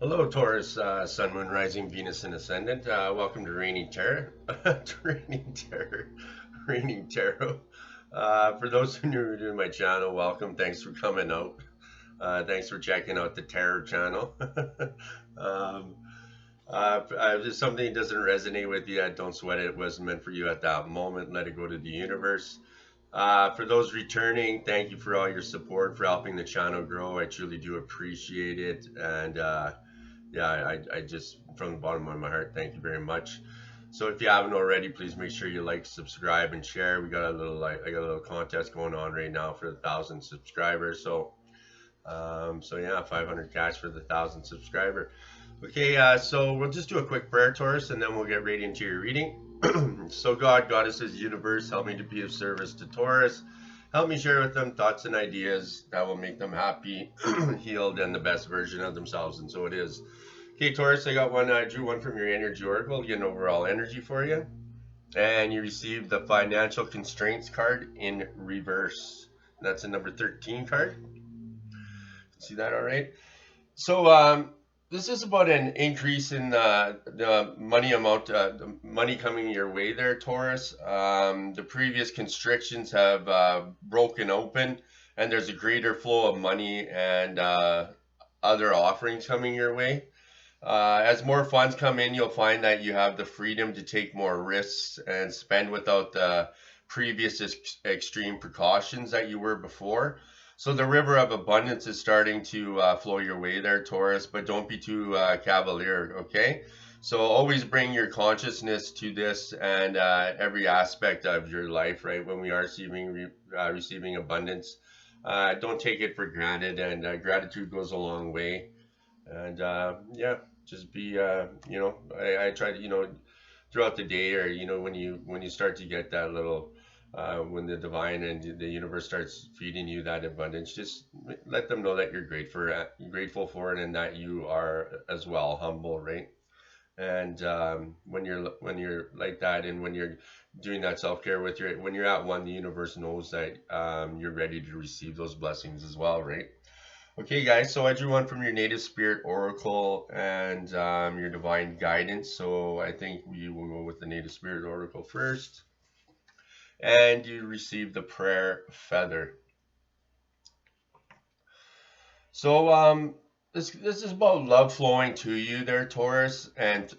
Hello, Taurus, Sun, Moon, Rising, Venus, and Ascendant. Welcome to Reigning Terror. to Reigning Terror. Reigning Tarot. For those who are new to my channel, welcome. Thanks for coming out. Thanks for checking out the Terror channel. um, if something doesn't resonate with you, don't sweat it. It wasn't meant for you at that moment. Let it go to the universe. For those returning, thank you for all your support, for helping the channel grow. I truly do appreciate it. And yeah, I just, from the bottom of my heart, thank you very much. So if you haven't already, please make sure you like, subscribe, and share. We got a little I got a little contest going on right now for 1,000 subscribers. So yeah, 500 cash for the 1,000 subscriber. Okay, so we'll just do a quick prayer, Taurus, and then we'll get right into your reading. So God, Goddesses, Universe, help me to be of service to Taurus. Help me share with them thoughts and ideas that will make them happy, healed, and the best version of themselves. And so it is. Okay, Taurus, I got one. I drew one from your energy oracle, get an overall energy for you. And you received the financial constraints card in reverse. That's a number 13 card. See that all right? So this is about an increase in the money amount, the money coming your way there, Taurus. The previous constrictions have broken open, and there's a greater flow of money and other offerings coming your way. As more funds come in, you'll find that you have the freedom to take more risks and spend without the previous extreme precautions that you were before. So the river of abundance is starting to flow your way there, Taurus, but don't be too cavalier, okay? So always bring your consciousness to this and every aspect of your life, right? When we are receiving abundance, don't take it for granted, and gratitude goes a long way. And yeah, just be I try to throughout the day, or when you start to get that little when the divine and the universe starts feeding you that abundance, just let them know that you're grateful for it, and that you are as well humble, right? And when you're like that, and when you're doing that self-care when you're at one, the universe knows that you're ready to receive those blessings as well, right? Okay, guys, so I drew one from your native spirit oracle and your divine guidance. So I think we will go with the native spirit oracle first. And you receive the prayer feather. So this is about love flowing to you there, Taurus, and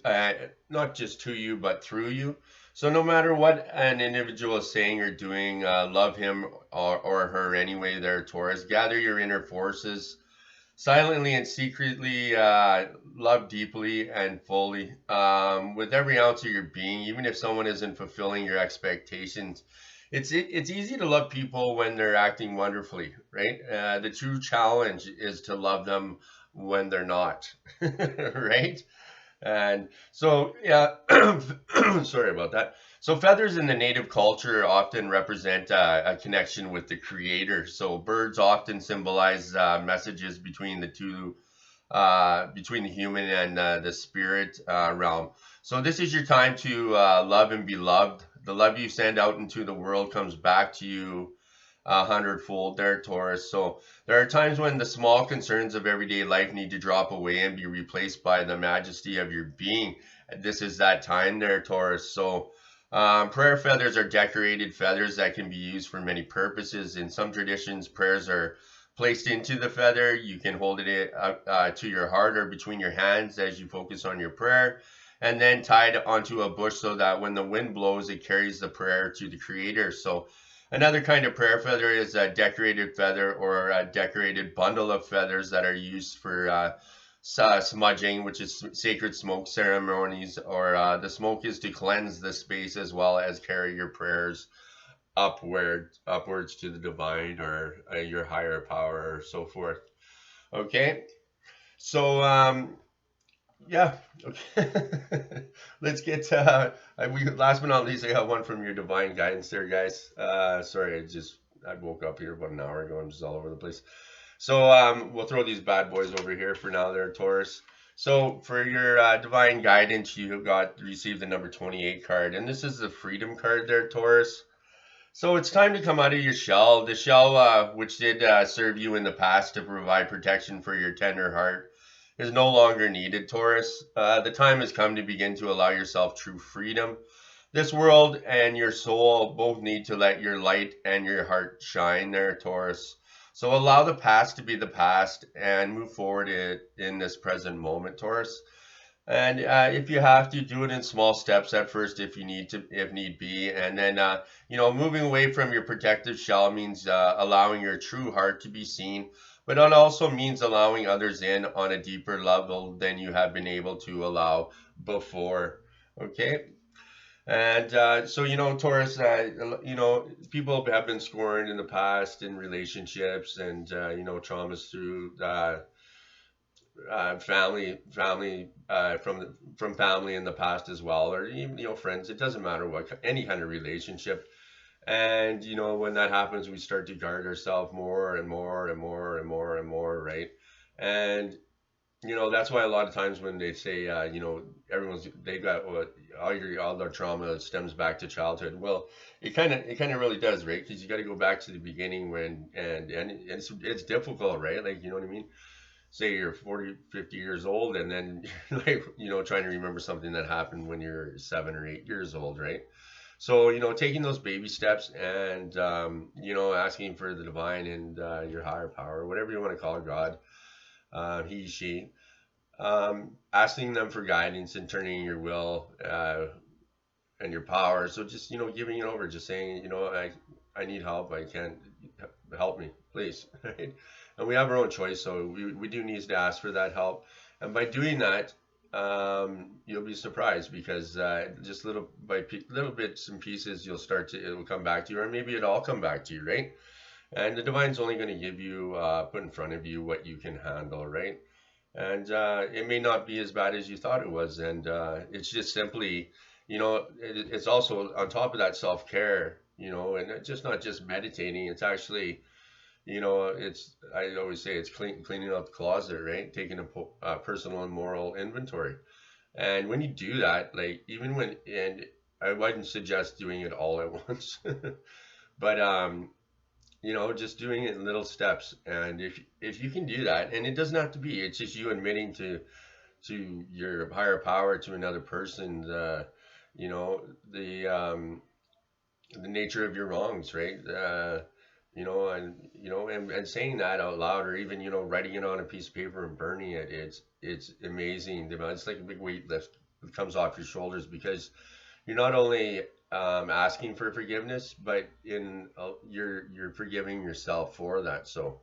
not just to you, but through you. So no matter what an individual is saying or doing, love him or her anyway there, Taurus. Gather your inner forces silently and secretly, love deeply and fully, with every ounce of your being, even if someone isn't fulfilling your expectations. It's easy to love people when they're acting wonderfully, right? The true challenge is to love them when they're not, right? And so, yeah, sorry about that. So, feathers in the native culture often represent a connection with the creator. So, birds often symbolize messages between the two, between the human and the spirit realm. So, this is your time to love and be loved. The love you send out into the world comes back to you a hundredfold there, Taurus. So there are times when the small concerns of everyday life need to drop away and be replaced by the majesty of your being. This is that time there, Taurus. So prayer feathers are decorated feathers that can be used for many purposes. In some traditions, prayers are placed into the feather. You can hold it to your heart or between your hands as you focus on your prayer, and then tied onto a bush so that when the wind blows, it carries the prayer to the creator. So another kind of prayer feather is a decorated feather or a decorated bundle of feathers that are used for smudging, which is sacred smoke ceremonies, or the smoke is to cleanse the space as well as carry your prayers upwards to the divine, or your higher power, or so forth. Okay, so yeah, okay. Let's get last but not least, I got one from your divine guidance there, guys. Sorry, I woke up here about an hour ago. I'm just all over the place. So we'll throw these bad boys over here for now there, Taurus. So for your divine guidance, you received the number 28 card, and this is the freedom card there, Taurus. So it's time to come out of your shell. The shell, which did serve you in the past to provide protection for your tender heart, is no longer needed, Taurus. The time has come to begin to allow yourself true freedom. This world and your soul both need to let your light and your heart shine there, Taurus. So allow the past to be the past and move forward in this present moment, Taurus. And if you have to, do it in small steps at first if you need to, if need be. And then, moving away from your protective shell means allowing your true heart to be seen, but it also means allowing others in on a deeper level than you have been able to allow before. Okay. And Taurus, people have been scorned in the past in relationships and, traumas through family from family in the past as well, or even friends. It doesn't matter what any kind of relationship. And when that happens, we start to guard ourselves more and more and more and more and more, right? And that's why a lot of times when they say they got what all their trauma stems back to childhood. Well, it kind of really does, right? Because you got to go back to the beginning when and it's difficult, right? Like, you know what I mean? Say you're 40, 50 years old, and then like, trying to remember something that happened when you're 7 or 8 years old, right? So, taking those baby steps and, asking for the divine and your higher power, whatever you want to call it, God, he, she, asking them for guidance and turning your will and your power. So just, giving it over, just saying, I need help. I can't help me, please. Right? And we have our own choice. So we do need to ask for that help. And by doing that, you'll be surprised because just little bits and pieces, it will come back to you, or maybe it'll all come back to you, right? And the divine's only going to give you, put in front of you what you can handle, right? And it may not be as bad as you thought it was. And it's just simply, it's also on top of that self-care, and it's just not just meditating. It's actually, I always say it's cleaning up the closet, right? Taking a personal and moral inventory. And when you do that, like and I wouldn't suggest doing it all at once, but just doing it in little steps. And if you can do that, and it doesn't have to be, it's just you admitting to your higher power, to another person, you know, the um, the nature of your wrongs, right? And saying that out loud, or even writing it on a piece of paper and burning it, it's amazing. It's like a big weight lift that comes off your shoulders, because you're not only asking for forgiveness, but you're forgiving yourself for that. So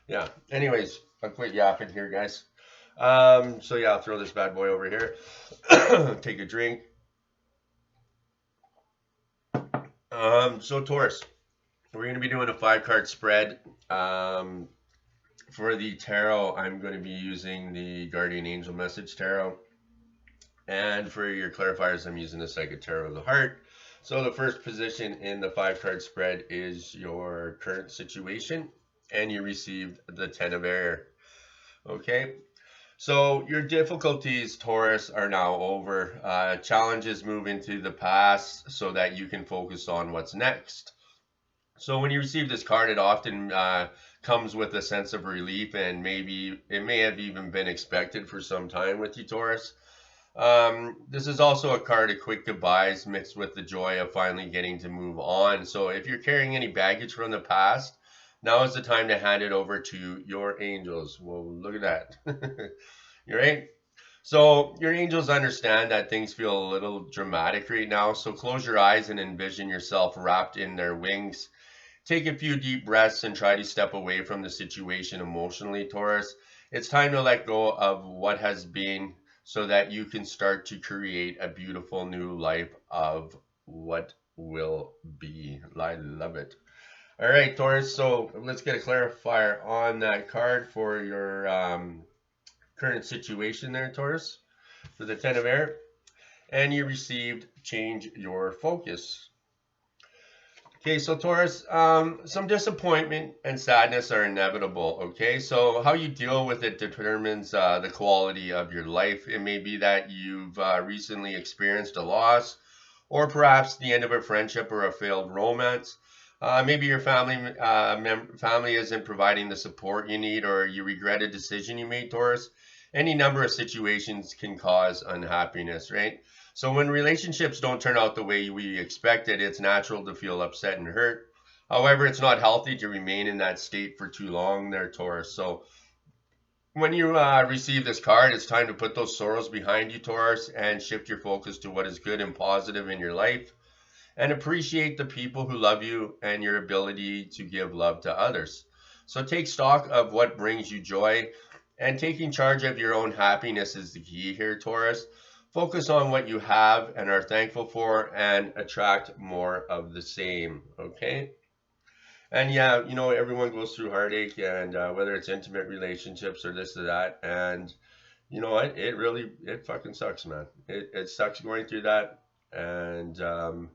yeah. Anyways, I'll quit yapping here, guys. So yeah, I'll throw this bad boy over here. Take a drink. So Taurus, we're going to be doing a 5 card spread. For the tarot, I'm going to be using the Guardian Angel Message Tarot. And for your clarifiers, I'm using the Psychic Tarot of the Heart. So the first position in the 5 card spread is your current situation, and you received the Ten of Air. Okay, so your difficulties, Taurus, are now over. Challenges move into the past so that you can focus on what's next. So when you receive this card, it often comes with a sense of relief, and maybe it may have even been expected for some time with you, Taurus. This is also a card of quick goodbyes mixed with the joy of finally getting to move on. So if you're carrying any baggage from the past, now is the time to hand it over to your angels. Well, look at that. You're right. So your angels understand that things feel a little dramatic right now. So close your eyes and envision yourself wrapped in their wings. Take a few deep breaths and try to step away from the situation emotionally, Taurus. It's time to let go of what has been so that you can start to create a beautiful new life of what will be. I love it. All right, Taurus. So let's get a clarifier on that card for your current situation there, Taurus, for the Ten of Air. And you received change your focus. Okay, so Taurus, some disappointment and sadness are inevitable. Okay, so how you deal with it determines the quality of your life. It may be that you've recently experienced a loss, or perhaps the end of a friendship or a failed romance. Maybe your family isn't providing the support you need, or you regret a decision you made, Taurus. any number of situations can cause unhappiness, right? So when relationships don't turn out the way we expected, it's natural to feel upset and hurt. However, it's not healthy to remain in that state for too long there, Taurus. So when you receive this card, it's time to put those sorrows behind you, Taurus, and shift your focus to what is good and positive in your life, and appreciate the people who love you and your ability to give love to others. So take stock of what brings you joy, and taking charge of your own happiness is the key here, Taurus. Focus on what you have and are thankful for and attract more of the same, okay? And yeah, everyone goes through heartache, and whether it's intimate relationships or this or that. And you know what? It fucking sucks, man. It sucks going through that. And, and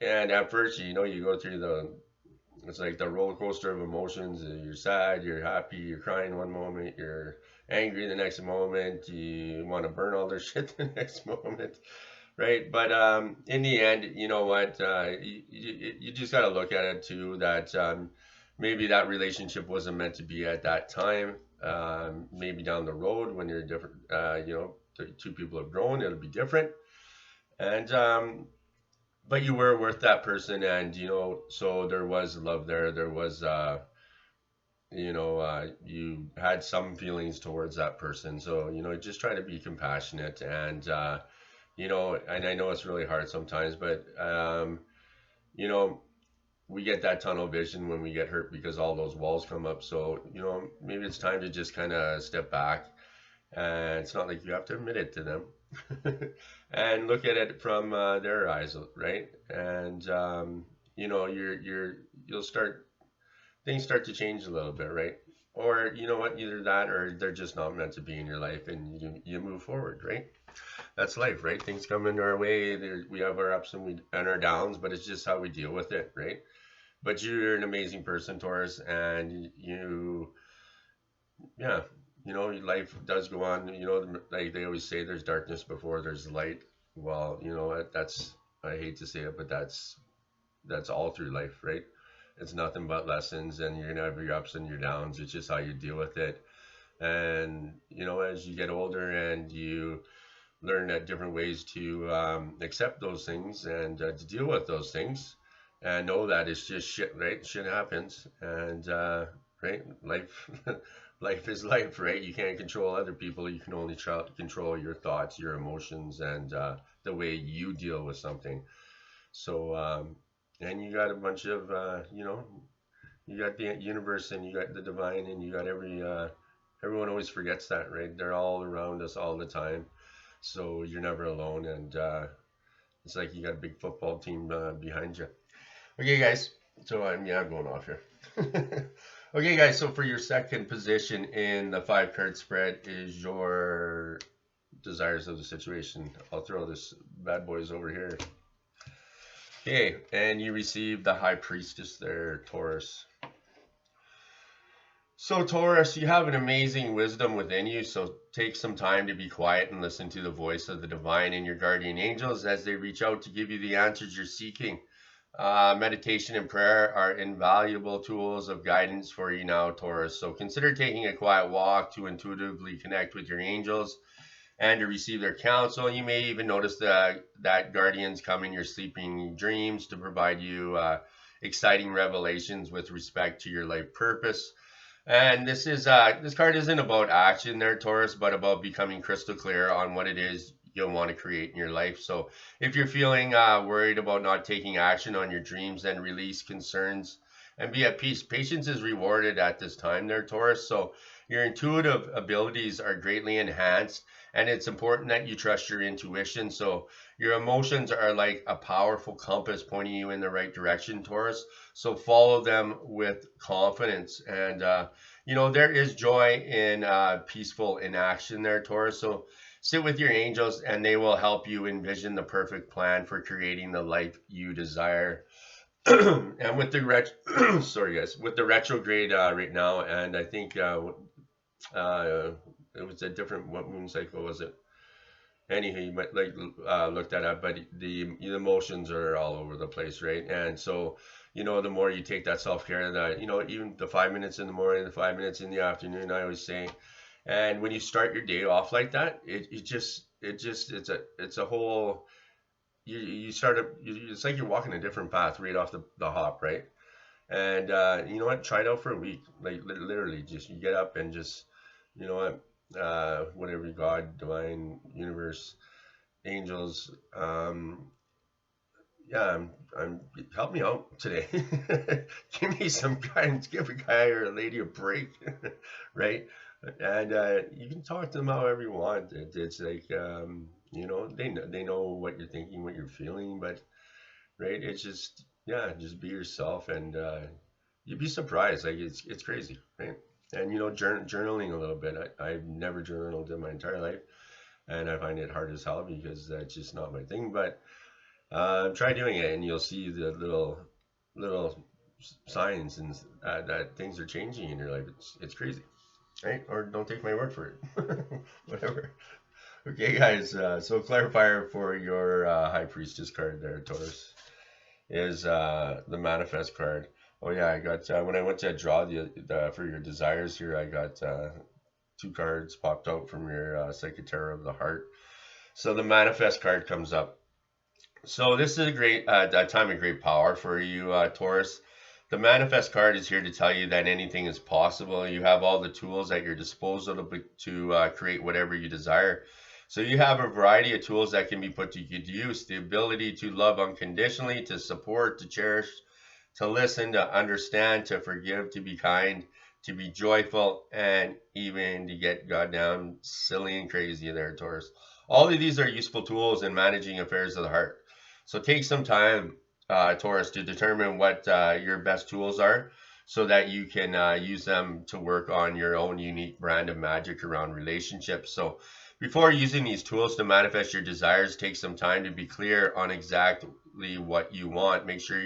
at first, you go through it's like the roller coaster of emotions. You're sad, you're happy, you're crying one moment, you're angry the next moment, you want to burn all their shit the next moment, right? But in the end, you know what? You just got to look at it too that maybe that relationship wasn't meant to be at that time. Maybe down the road when you're different, the two people have grown, it'll be different. And but you were worth that person, and so there was love there. There was you had some feelings towards that person. So just try to be compassionate, and and I know it's really hard sometimes, but you know we get that tunnel vision when we get hurt because all those walls come up. So maybe it's time to just kind of step back, and it's not like you have to admit it to them. And look at it from their eyes, right? And you'll start things start to change a little bit, right? Or you know what, either that or they're just not meant to be in your life, and you move forward, right? That's life, right? Things come into our way. We have our ups and our downs, but it's just how we deal with it, right? But you're an amazing person, Taurus, and yeah, life does go on. Like they always say, there's darkness before there's light. Well, that's, I hate to say it, but that's all through life, right? It's nothing but lessons, and you're gonna have your ups and your downs. It's just how you deal with it. And as you get older and you learn different ways to accept those things and to deal with those things, and know that it's just shit, right? Shit happens, and right, life, life is life, right? You can't control other people. You can only try to control your thoughts, your emotions, and the way you deal with something. So, and you got a bunch of, you got the universe, and you got the divine, and you got everyone always forgets that, right? They're all around us all the time. So you're never alone, and it's like you got a big football team behind you. Okay, guys. So I'm going off here. Okay, guys. So for your second position in the 5 card spread is your desires of the situation. I'll throw this bad boys over here. Okay, and you receive the High Priestess there, Taurus. So, Taurus, you have an amazing wisdom within you, so take some time to be quiet and listen to the voice of the divine and your guardian angels as they reach out to give you the answers you're seeking. Meditation and prayer are invaluable tools of guidance for you now, Taurus. So consider taking a quiet walk to intuitively connect with your angels and to receive their counsel. You may even notice that guardians come in your sleeping dreams to provide you exciting revelations with respect to your life purpose. And this card isn't about action there, Taurus, but about becoming crystal clear on what it is you'll want to create in your life. So if you're feeling worried about not taking action on your dreams, then release concerns and be at peace. Patience is rewarded at this time there, Taurus. So your intuitive abilities are greatly enhanced, and it's important that you trust your intuition. So your emotions are like a powerful compass pointing you in the right direction, Taurus. So follow them with confidence. And, there is joy in peaceful inaction there, Taurus. So sit with your angels, and they will help you envision the perfect plan for creating the life you desire. And with the sorry guys, with the retrograde right now, and I think it was a different, what moon cycle was it? Anywho, you might look that up, but the emotions are all over the place, right? And so the more you take that self-care, that even the 5 minutes in the morning, the 5 minutes in the afternoon, I always say, And when you start your day off like that, it's a whole, you start up, it's like you're walking a different path right off the hop, right? And you know what? Try it out for a week. Like literally, just you get up and just, you know what? Whatever God, divine, universe, angels, yeah, I'm help me out today. Give me some guidance. Give a guy or a lady a break, right? And you can talk to them however you want. It's like you know, they know what you're thinking, what you're feeling, but right, it's just yeah, just be yourself, and you'd be surprised. Like it's crazy, right? And you know, journaling a little bit. I've never journaled in my entire life, and I find it hard as hell because that's just not my thing. But try doing it, and you'll see the little signs and that things are changing in your life. It's crazy, right? Or don't take my word for it. Whatever. Okay, guys. So clarifier for your High Priestess card there, Taurus, is the Manifest card. Oh yeah, I got when I went to draw the for your desires here, I got two cards popped out from your Psychic Tarot of the Heart. So the Manifest card comes up. So this is a great a time of great power for you, Taurus. The Manifest card is here to tell you that anything is possible. You have all the tools at your disposal to create whatever you desire. So you have a variety of tools that can be put to good use. The ability to love unconditionally, to support, to cherish, to listen, to understand, to forgive, to be kind, to be joyful, and even to get goddamn silly and crazy there, Taurus. All of these are useful tools in managing affairs of the heart. So take some time, Taurus, to determine what your best tools are so that you can use them to work on your own unique brand of magic around relationships. So before using these tools to manifest your desires, take some time to be clear on exactly what you want. Make sure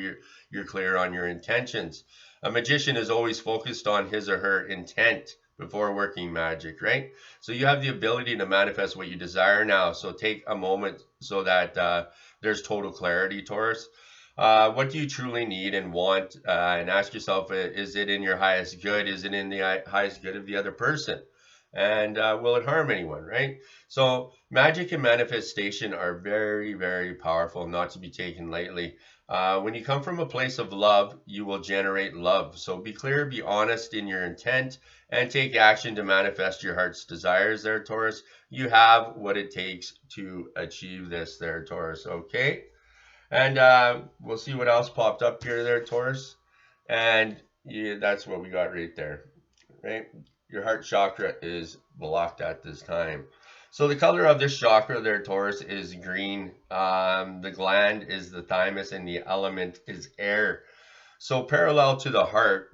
you're clear on your intentions. A magician is always focused on his or her intent before working magic, right? So you have the ability to manifest what you desire now. So take a moment so that there's total clarity, Taurus. What do you truly need and want? And ask yourself, is it in your highest good? Is it in the highest good of the other person? And will it harm anyone, right? So magic and manifestation are very, very powerful, not to be taken lightly. When you come from a place of love, you will generate love. So be clear, be honest in your intent, and take action to manifest your heart's desires there, Taurus. You have what it takes to achieve this there, Taurus, okay? And we'll see what else popped up here there, Taurus. And yeah, that's what we got right there, right? Your heart chakra is blocked at this time. So the color of this chakra there, Taurus, is green. The gland is the thymus, and the element is air. So parallel to the heart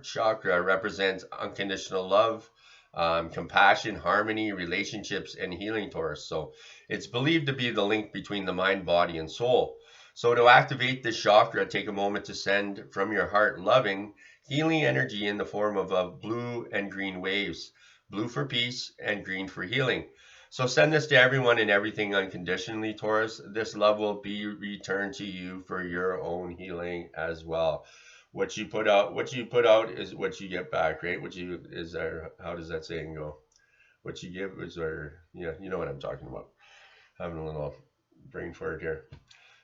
chakra represents unconditional love, compassion, harmony, relationships, and healing, Taurus. So it's believed to be the link between the mind, body, and soul. So to activate this chakra, take a moment to send from your heart loving, healing energy in the form of blue and green waves. Blue for peace and green for healing. So send this to everyone and everything unconditionally, Taurus. This love will be returned to you for your own healing as well. What you put out is what you get back, right? What you is there, how does that saying go? What you give is where, yeah, you know what I'm talking about. Having a little brain fart here.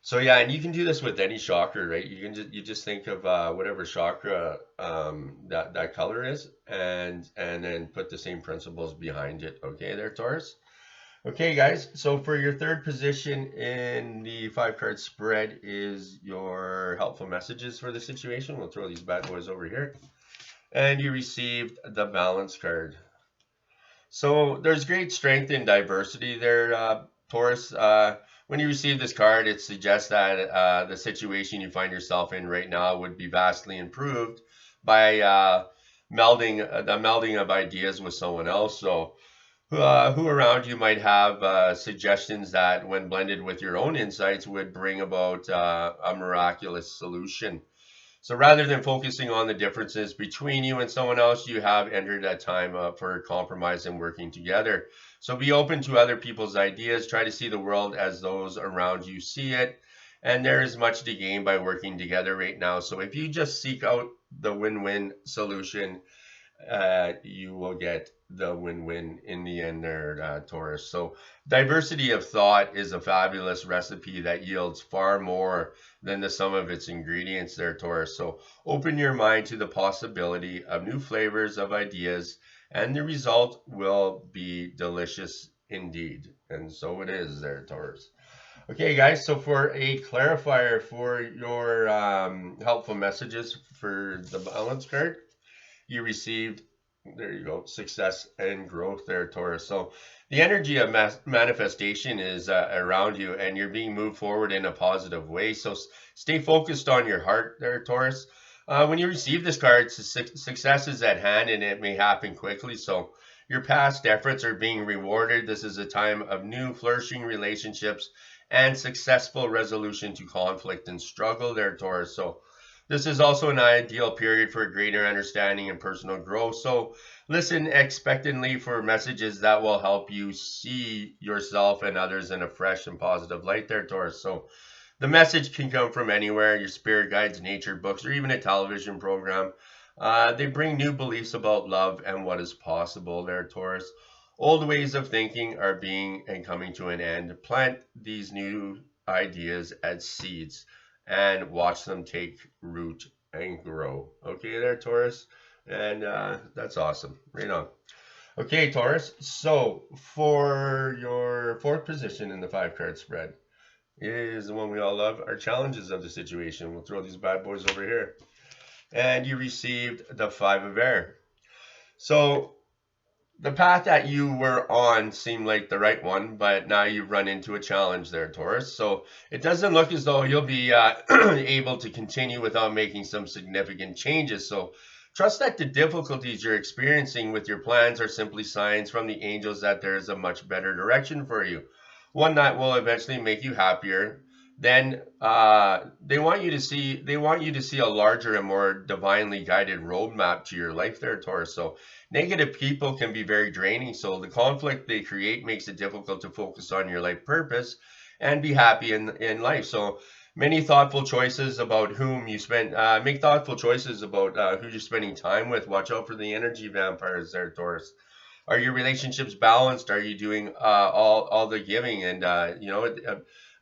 So yeah, and you can do this with any chakra, right? You just think of whatever chakra that color is, and then put the same principles behind it. Okay, there, Taurus. Okay, guys. So for your third position in the 5 card spread is your helpful messages for the situation. We'll throw these bad boys over here, and you received the balance card. So there's great strength in diversity there, Taurus. When you receive this card, it suggests that the situation you find yourself in right now would be vastly improved by the melding of ideas with someone else. So who around you might have suggestions that, when blended with your own insights, would bring about a miraculous solution. So rather than focusing on the differences between you and someone else, you have entered that time for compromise and working together. So be open to other people's ideas. Try to see the world as those around you see it. And there is much to gain by working together right now. So if you just seek out the win-win solution, you will get the win-win in the end there, Taurus. So diversity of thought is a fabulous recipe that yields far more than the sum of its ingredients there, Taurus. So open your mind to the possibility of new flavors of ideas, and the result will be delicious indeed. And so it is there, Taurus. Okay, guys, so for a clarifier for your helpful messages for the balance card, you received, there you go, success and growth there, Taurus. So the energy of manifestation is around you, and you're being moved forward in a positive way. So stay focused on your heart there, Taurus. When you receive this card, success is at hand, and it may happen quickly. So your past efforts are being rewarded. This is a time of new flourishing relationships and successful resolution to conflict and struggle there, Taurus. So this is also an ideal period for greater understanding and personal growth. So listen expectantly for messages that will help you see yourself and others in a fresh and positive light there, Taurus. So the message can come from anywhere, your spirit guides, nature, books, or even a television program. They bring new beliefs about love and what is possible there, Taurus. Old ways of thinking are being and coming to an end. Plant these new ideas as seeds and watch them take root and grow. Okay, there, Taurus. And that's awesome. Right on. Okay, Taurus. So for your fourth position in the 5 card spread is the one we all love, our challenges of the situation. We'll throw these bad boys over here. And you received the 5 of air. So the path that you were on seemed like the right one, but now you've run into a challenge there, Taurus. So it doesn't look as though you'll be able to continue without making some significant changes. So trust that the difficulties you're experiencing with your plans are simply signs from the angels that there is a much better direction for you, one that will eventually make you happier. Then they want you to see a larger and more divinely guided roadmap to your life there, Taurus. So negative people can be very draining. So the conflict they create makes it difficult to focus on your life purpose and be happy in life. So many thoughtful choices about whom you spend make thoughtful choices about who you're spending time with. Watch out for the energy vampires there, Taurus. Are your relationships balanced? Are you doing all the giving? And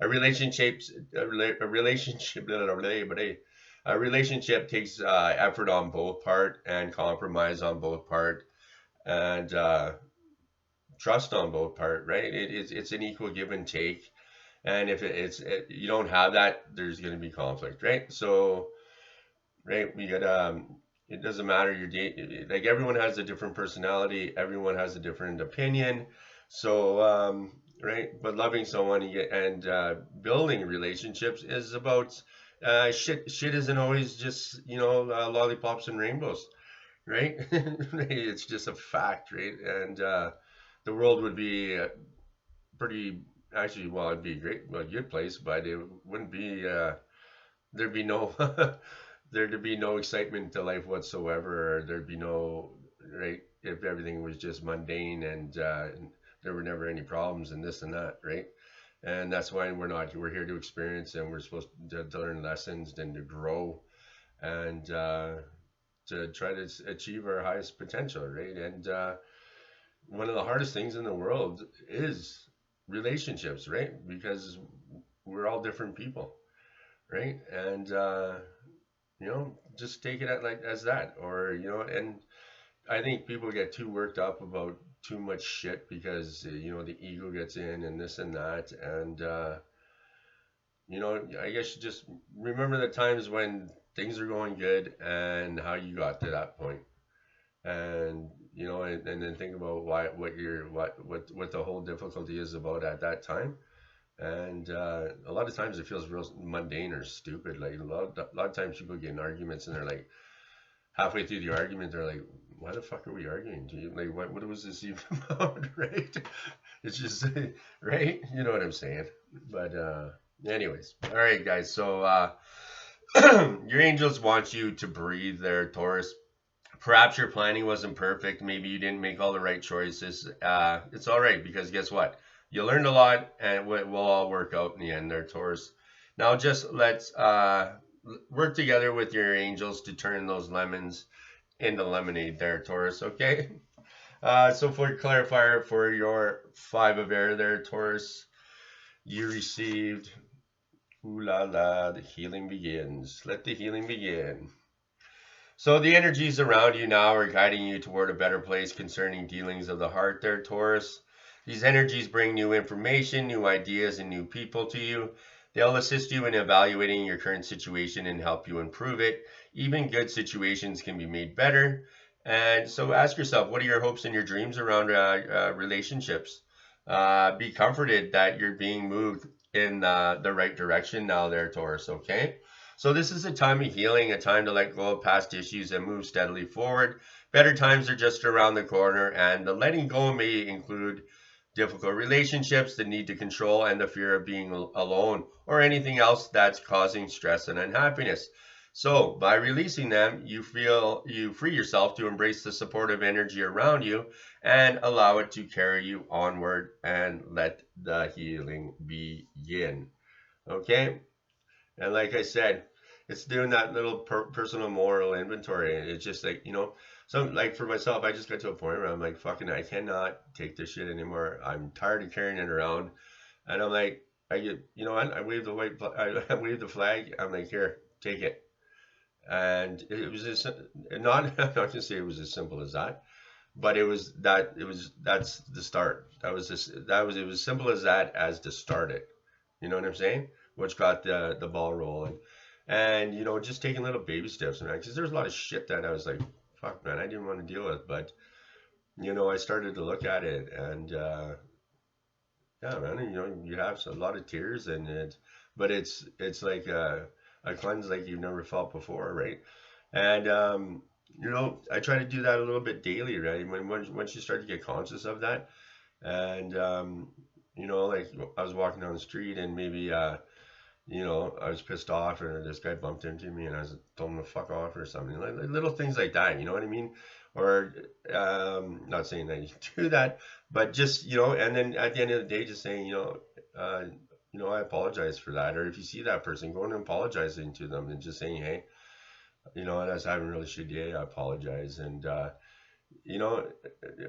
a relationship a relationship a relationship takes effort on both part and compromise on both part and trust on both part, right? It's an equal give and take, and if you don't have that, there's going to be conflict, right? So right, we got it doesn't matter your date, like everyone has a different personality, everyone has a different opinion. So right, but loving someone and building relationships is about shit isn't always just lollipops and rainbows, right? It's just a fact, right? And the world would be pretty, actually, well, it'd be a good place, but it wouldn't be there'd be no there'd be no excitement to life whatsoever, or there'd be no, right, if everything was just mundane and there were never any problems and this and that, right? And that's why we're here to experience, and we're supposed to learn lessons and to grow and to try to achieve our highest potential, right? And one of the hardest things in the world is relationships, right? Because we're all different people, right? And just take it as that, or and I think people get too worked up about too much shit because the ego gets in and this and that, and I guess you just remember the times when things are going good and how you got to that point, and and then think about what the whole difficulty is about at that time. And a lot of times it feels real mundane or stupid. Like a lot of times people get in arguments and they're like, halfway through the argument, they're like, why the fuck are we arguing? Do you, like, what was this even about, right? It's just, right? You know what I'm saying? But anyways, all right, guys. So your angels want you to breathe there, Taurus. Perhaps your planning wasn't perfect. Maybe you didn't make all the right choices. It's all right, because guess what? You learned a lot, and it will all work out in the end there, Taurus. Now just let's work together with your angels to turn those lemons in the lemonade there, Taurus. Okay. So for clarifier for your 5 of air there, Taurus, you received. Ooh la la, the healing begins. Let the healing begin. So the energies around you now are guiding you toward a better place concerning dealings of the heart there, Taurus. These energies bring new information, new ideas, and new people to you. They'll assist you in evaluating your current situation and help you improve it. Even good situations can be made better. And so ask yourself, what are your hopes and your dreams around relationships? Be comforted that you're being moved in the right direction now there, Taurus, okay? So this is a time of healing, a time to let go of past issues and move steadily forward. Better times are just around the corner, and the letting go may include difficult relationships, the need to control, and the fear of being alone, or anything else that's causing stress and unhappiness. So by releasing them, you free yourself to embrace the supportive energy around you and allow it to carry you onward and let the healing begin. Okay? And like I said, it's doing that little personal moral inventory. It's just like, so like for myself, I just got to a point where I'm like, fucking, I cannot take this shit anymore. I'm tired of carrying it around. And I'm like, I get, I wave the I wave the flag. I'm like, here, take it. And it was just not, I'm not gonna say it was as simple as that, but that's the start. It was simple as that as to start it. You know what I'm saying? Which got the ball rolling. And, just taking little baby steps, man, because there's a lot of shit that I was like, fuck, man, I didn't want to deal with. But, I started to look at it and, yeah, man, you have a lot of tears but it's like a cleanse like you've never felt before, right? And, I try to do that a little bit daily, right? Once you start to get conscious of that, and, like I was walking down the street and maybe, I was pissed off or this guy bumped into me and I was told him to fuck off or something. Like little things like that, you know what I mean? Or not saying that you do that, but just, and then at the end of the day, just saying, uh, I apologize for that. Or if you see that person, going and apologizing to them and just saying, hey, I was having a really shitty day. I apologize. And, you know,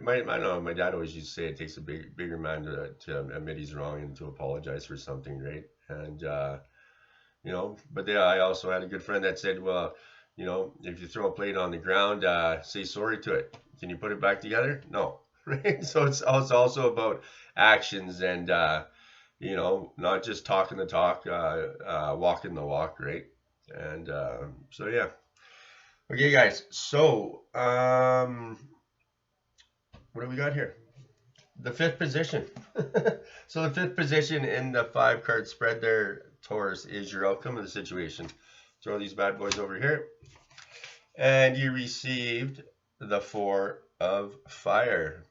I don't know, my dad always used to say it takes a bigger man to admit he's wrong and to apologize for something, right? And, but yeah, I also had a good friend that said, well, if you throw a plate on the ground, say sorry to it. Can you put it back together? No. Right. So it's also about actions and, not just talking the talk, walking the walk, right? And so, yeah. Okay, guys. So, what do we got here? The fifth position. So the fifth position in the 5 card spread there, Taurus, is your outcome of the situation. Throw these bad boys over here. And you received the 4 of fire.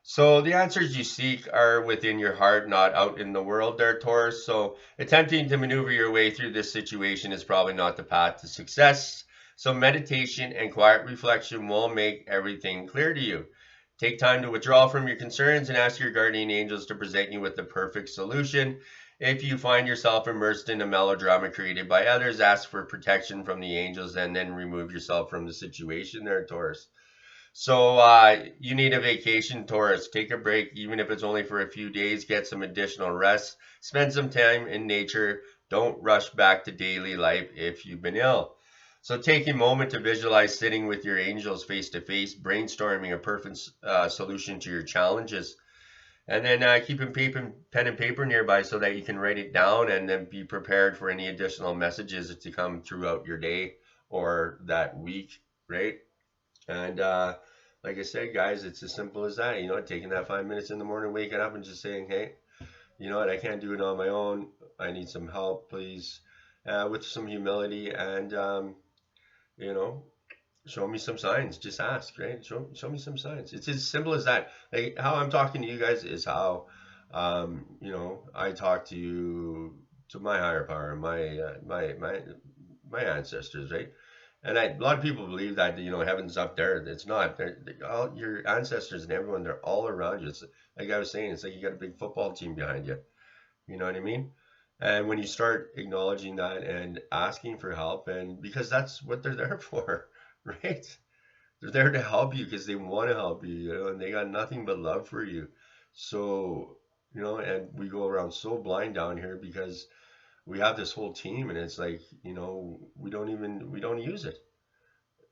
So the answers you seek are within your heart, not out in the world there, Taurus. So attempting to maneuver your way through this situation is probably not the path to success. So meditation and quiet reflection will make everything clear to you. Take time to withdraw from your concerns and ask your guardian angels to present you with the perfect solution. If you find yourself immersed in a melodrama created by others, ask for protection from the angels and then remove yourself from the situation there, Taurus. So you need a vacation, Taurus. Take a break, even if it's only for a few days. Get some additional rest. Spend some time in nature. Don't rush back to daily life if you've been ill. So take a moment to visualize sitting with your angels face to face, brainstorming a perfect solution to your challenges. And then keep pen and paper nearby so that you can write it down and then be prepared for any additional messages to come throughout your day or that week, right? And like I said, guys, it's as simple as that. Taking that 5 minutes in the morning, waking up and just saying, hey, you know what, I can't do it on my own. I need some help, please, with some humility and, show me some signs. Just ask, right? Show me some signs. It's as simple as that. Like how I'm talking to you guys is how, I talk to my higher power, my ancestors, right? And a lot of people believe that heaven's up there. It's not. All your ancestors and everyone, they're all around you. It's like I was saying. It's like you got a big football team behind you. You know what I mean? And when you start acknowledging that and asking for help, and because that's what they're there for, right? They're there to help you because they want to help you, you know, and they got nothing but love for you. So, you know, and we go around so blind down here because we have this whole team and it's like, you know, we don't use it.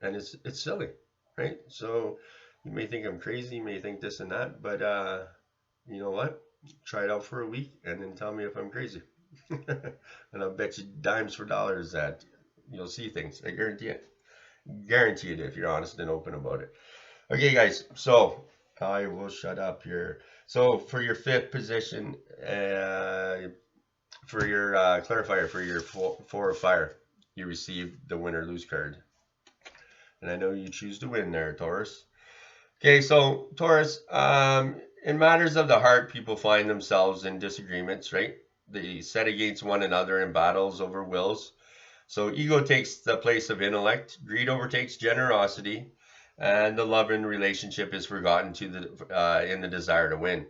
And it's silly, right? So you may think I'm crazy, you may think this and that, but you know what? Try it out for a week and then tell me if I'm crazy. And I'll bet you dimes for dollars that you'll see things. I guarantee it. Guarantee it if you're honest and open about it. Okay, guys. So I will shut up here. So for your fifth position, for your clarifier for your four of fire, you receive the win or lose card. And I know you choose to win there, Taurus. Okay, so Taurus, in matters of the heart, people find themselves in disagreements, right? They set against one another in battles over wills. So ego takes the place of intellect, greed overtakes generosity, and the love in relationship is forgotten to in the desire to win.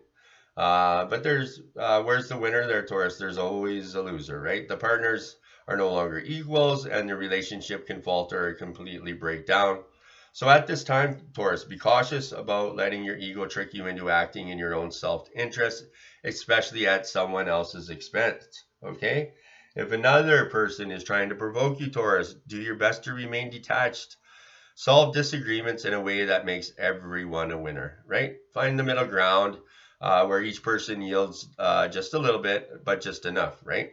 But there's where's the winner there, Taurus? There's always a loser, right? The partners are no longer equals, and the relationship can falter or completely break down. So at this time, Taurus, be cautious about letting your ego trick you into acting in your own self-interest, especially at someone else's expense. Okay? If another person is trying to provoke you, Taurus, do your best to remain detached. Solve disagreements in a way that makes everyone a winner, right? Find the middle ground where each person yields just a little bit, but just enough, right?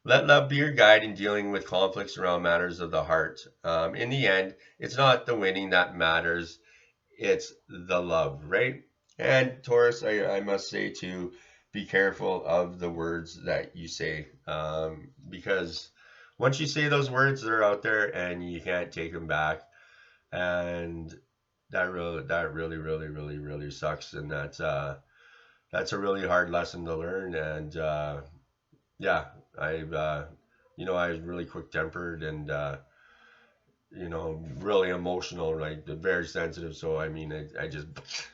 Let love be your guide in dealing with conflicts around matters of the heart. In the end, it's not the winning that matters, it's the love, right? And Taurus, I must say to be careful of the words that you say because once you say those words, they're out there and you can't take them back. And that really sucks. And that's a really hard lesson to learn. And yeah, I've I was really quick tempered and really emotional, right? Very sensitive. So I mean, I just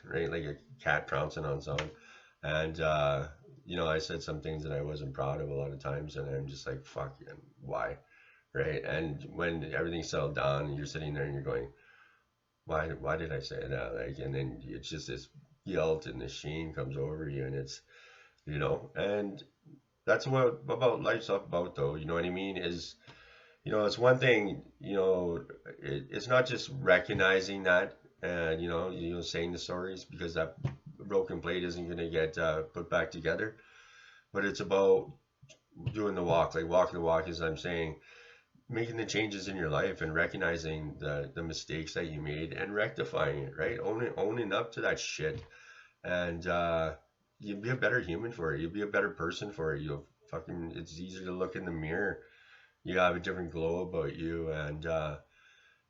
right like a cat trouncing on someone, and I said some things that I wasn't proud of a lot of times, and I'm just like, fuck, and why, right? And when everything settled down, and you're sitting there and you're going, why did I say that? Like, and then it's just this guilt and this shame comes over you, and it's and that's what about life's up about, though. You know what I mean? Is it's one thing, it's not just recognizing that and, saying the stories because that broken plate isn't going to get put back together. But it's about doing the walk, like walking the walk, as I'm saying, making the changes in your life and recognizing the mistakes that you made and rectifying it, right? Owning up to that shit. And you'll be a better human for it. You'll be a better person for it. It's easier to look in the mirror. You have a different glow about you, and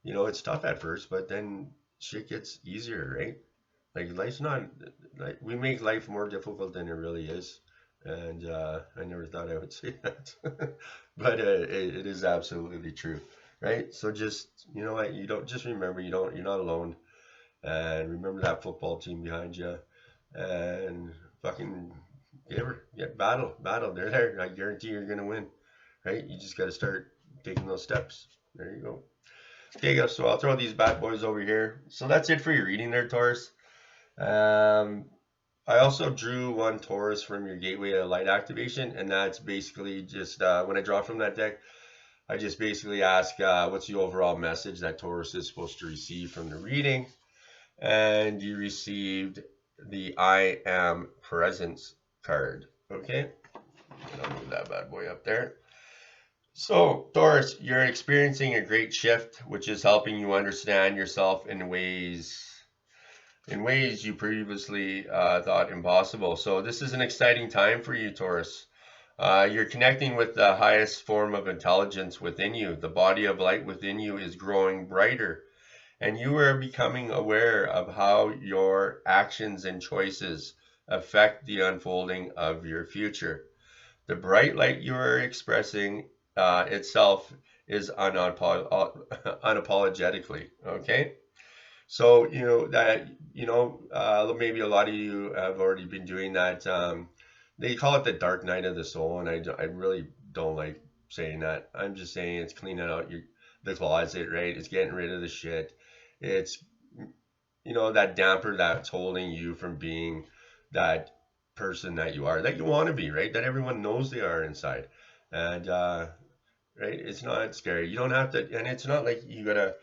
it's tough at first, but then shit gets easier, right? Like life's not like we make life more difficult than it really is, and I never thought I would say that, but it is absolutely true, right? So just what you don't just remember you're not alone, and remember that football team behind you, and fucking get battle. They're there. I guarantee you're gonna win, right? You just got to start taking those steps. There you go. Okay, guys, so I'll throw these bad boys over here. So that's it for your reading there, Taurus. I also drew one Taurus from your Gateway of Light activation, and that's basically just when I draw from that deck, I just basically ask what's the overall message that Taurus is supposed to receive from the reading, and you received the I Am Presence card. Okay, I'll move that bad boy up there. So, Taurus, you're experiencing a great shift, which is helping you understand yourself in ways you previously thought impossible. So this is an exciting time for you, Taurus. You're connecting with the highest form of intelligence within you. The body of light within you is growing brighter, and you are becoming aware of how your actions and choices affect the unfolding of your future. The bright light you are expressing itself is unapologetically, okay? So, maybe a lot of you have already been doing that. They call it the dark night of the soul, and I really don't like saying that. I'm just saying it's cleaning out the closet, right? It's getting rid of the shit. it's, that damper that's holding you from being that person that you are, that you want to be, right? That everyone knows they are inside. And, right, it's not scary. You don't have to, and it's not like you gotta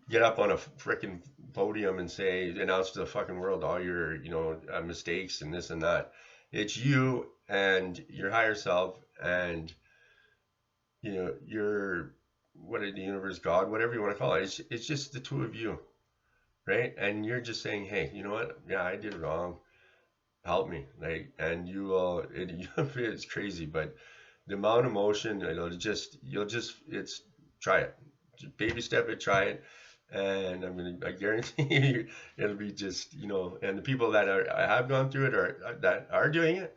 get up on a freaking podium and announce to the fucking world all your, mistakes and this and that. It's you and your higher self and, your, what is the universe, God, whatever you want to call it. It's just the two of you, right? And you're just saying, hey, you know what? Yeah, I did it wrong. Help me. Like, and you will, it's crazy, but the amount of motion, it's, try it. Baby step it, try it. And I guarantee you, it'll be just, and the people that have gone through it or that are doing it,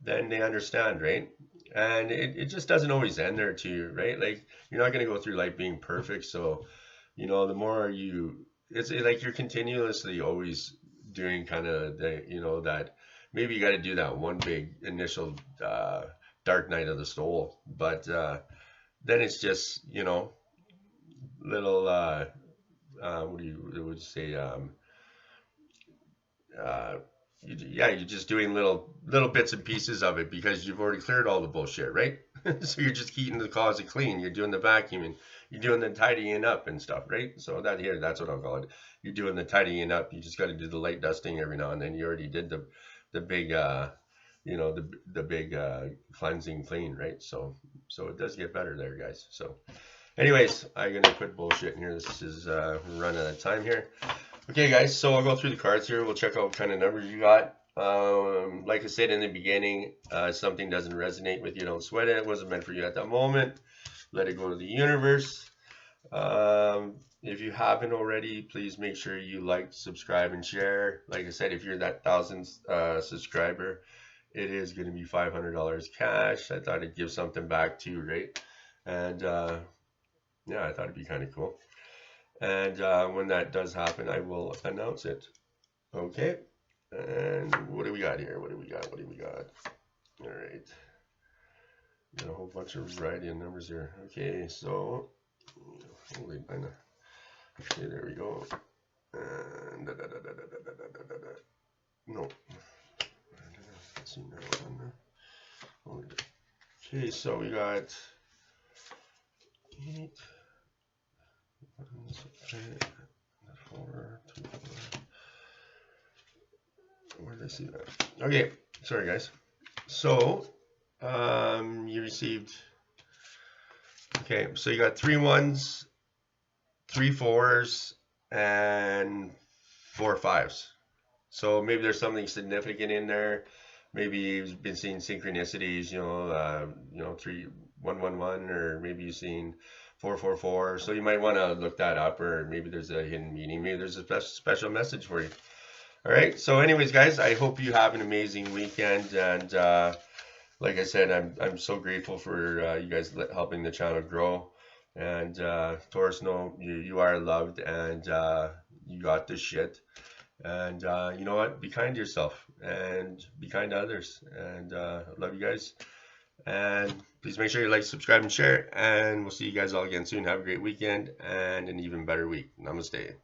then they understand, right? And it just doesn't always end there too, right? Like, you're not going to go through life being perfect. So, the more it's like you're continuously always doing kind of that maybe you got to do that one big initial dark night of the soul. But then it's just, little, what do you would say? Uh, yeah, you're just doing little bits and pieces of it because you've already cleared all the bullshit, right? So you're just keeping the closet clean. You're doing the vacuuming. You're doing the tidying up and stuff, right? So that's what I'll call it. You're doing the tidying up. You just got to do the light dusting every now and then. You already did the big the big cleansing clean, right? So it does get better there, guys. So anyways, I'm gonna quit bullshitting here. This is run out of time here. Okay, guys, so I'll go through the cards here. We'll check out what kind of numbers you got. Like I said in the beginning, something doesn't resonate with you, don't sweat it. It wasn't meant for you at that moment. Let it go to the universe. If you haven't already, please make sure you like, subscribe, and share. Like I said, if you're that 1,000th subscriber, it is going to be $500 cash. I thought I'd give something back too, right? And yeah, I thought it'd be kind of cool. And when that does happen, I will announce it. Okay. And what do we got here? What do we got? All right. Got a whole bunch of variety of numbers here. Okay, so holy banana. Okay, there we go. And no. See that one. Okay, so we got 8. 4, 2, 4. Where did I see that? Okay, sorry guys. So you received. Okay, so you got 3 1s, 3 4s, and 4 5s. So maybe there's something significant in there. Maybe you've been seeing synchronicities, 3 1 1 1, or maybe you've seen 4 4 4. So you might want to look that up, or maybe there's a hidden meaning. Maybe there's a special message for you. All right. So, anyways, guys, I hope you have an amazing weekend. And like I said, I'm so grateful for you guys helping the channel grow. And Taurus, know you are loved, and you got this shit. And you know what? Be kind to yourself and be kind to others. And love you guys. And please make sure you like, subscribe, and share. And we'll see you guys all again soon. Have a great weekend and an even better week. Namaste.